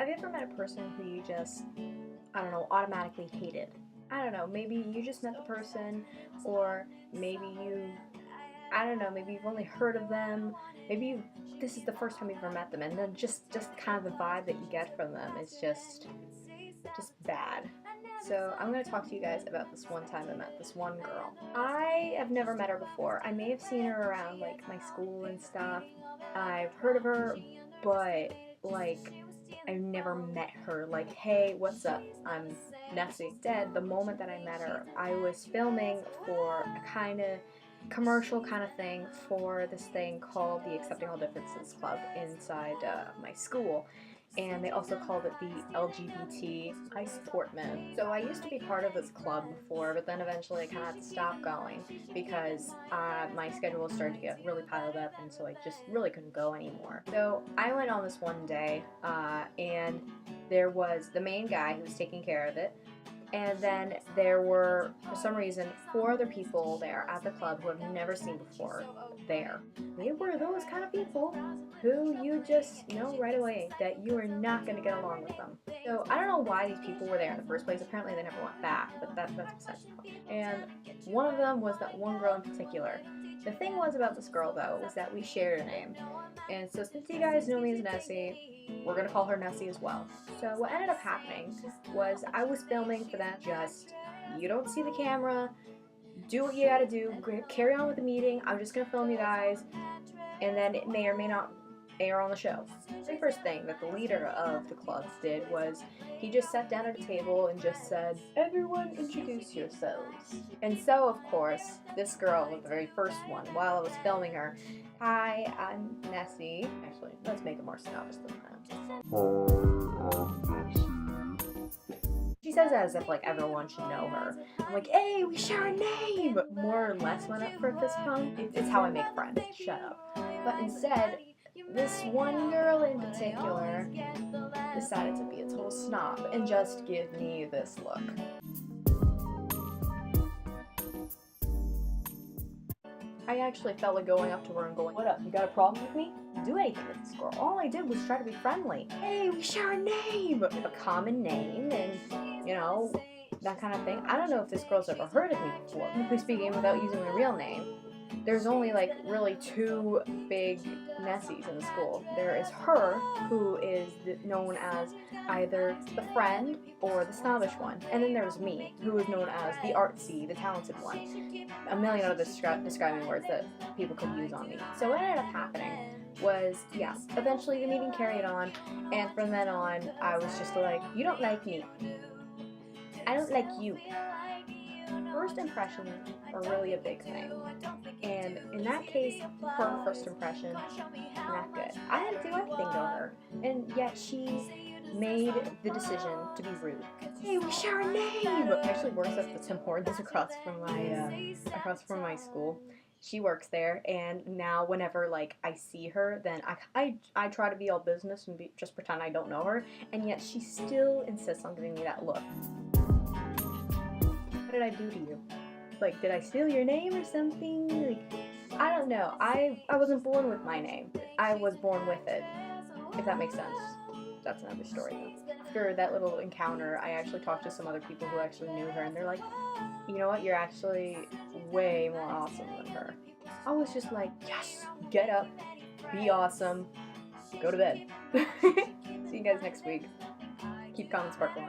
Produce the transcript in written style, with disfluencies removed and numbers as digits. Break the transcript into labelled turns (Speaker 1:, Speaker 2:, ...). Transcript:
Speaker 1: Have you ever met a person who you just, I don't know, automatically hated? I don't know, maybe you just met the person, or maybe you, I don't know, maybe you've only heard of them, maybe this is the first time you've ever met them, and then just kind of the vibe that you get from them is just bad. So I'm going to talk to you guys about this one time I met this one girl. I have never met her before. I may have seen her around like my school and stuff. I've heard of her, but like I've never met her. Like, hey, what's up? I'm Nessie. Instead, the moment that I met her, I was filming for a kind of commercial kind of thing for this thing called the Accepting All Differences Club inside my school. And they also called it the LGBT I Support Men. So I used to be part of this club before, but then eventually I kind of had to stop going because my schedule started to get really piled up, and so I just really couldn't go anymore. So I went on this one day, and there was the main guy who was taking care of it, and then there were, for some reason, 4 other people there at the club who I've never seen before there. They were those kind of people who you just know right away that you are not going to get along with them. So I don't know why these people were there in the first place. Apparently they never went back, but that's besides the point. And one of them was that one girl in particular. The thing was about this girl, though, was that we shared a name. And so since you guys know me as Nessie, we're going to call her Nessie as well. So what ended up happening was I was filming for them. Just, you don't see the camera, do what you gotta do, carry on with the meeting, I'm just going to film you guys, and then it may or may not air on the show. The very first thing that the leader of the club did was he just sat down at a table and just said, "Everyone introduce yourselves." And so, of course, this girl was the very first one while I was filming her. "Hi, I'm Nessie." Actually, let's make it more snobbish than that.
Speaker 2: Hi, I'm Nessie.
Speaker 1: She says it as if like everyone should know her. I'm like, "Hey, we share a name!" More or less went up for a fist pump. It's how I make friends. Shut up. But instead, this one girl in particular decided to be a total snob and just give me this look. I actually felt like going up to her and going, "What up, you got a problem with me?" Do anything with this girl. All I did was try to be friendly. "Hey, we share a name!" A common name, and, you know, that kind of thing. I don't know if this girl's ever heard of me before. Who's speaking without using my real name. There's only like really 2 big Nessies in the school. There is her, who is known as either the friend or the snobbish one. And then there's me, who is known as the artsy, the talented one. A million other describing words that people could use on me. So what ended up happening was, yeah, eventually the meeting carried on, and from then on, I was just like, "You don't like me. I don't like you." First impressions are really a big thing, and in that case, her first impression, not good. I didn't do anything to her, and yet she made the decision to be rude. "Hey, we share a name!" She actually works at the Tim Hortons across from my school. She works there, and now whenever like I see her, then I try to be all business and just pretend I don't know her, and yet she still insists on giving me that look. What did I do to you? Like, did I steal your name or something? Like, I don't know. I wasn't born with my name. I was born with it, if that makes sense. That's another story, though. After that little encounter, I actually talked to some other people who actually knew her, and they're like, "You know what? You're actually way more awesome than her." I was just like, yes, get up, be awesome, go to bed. See you guys next week. Keep comments sparkling.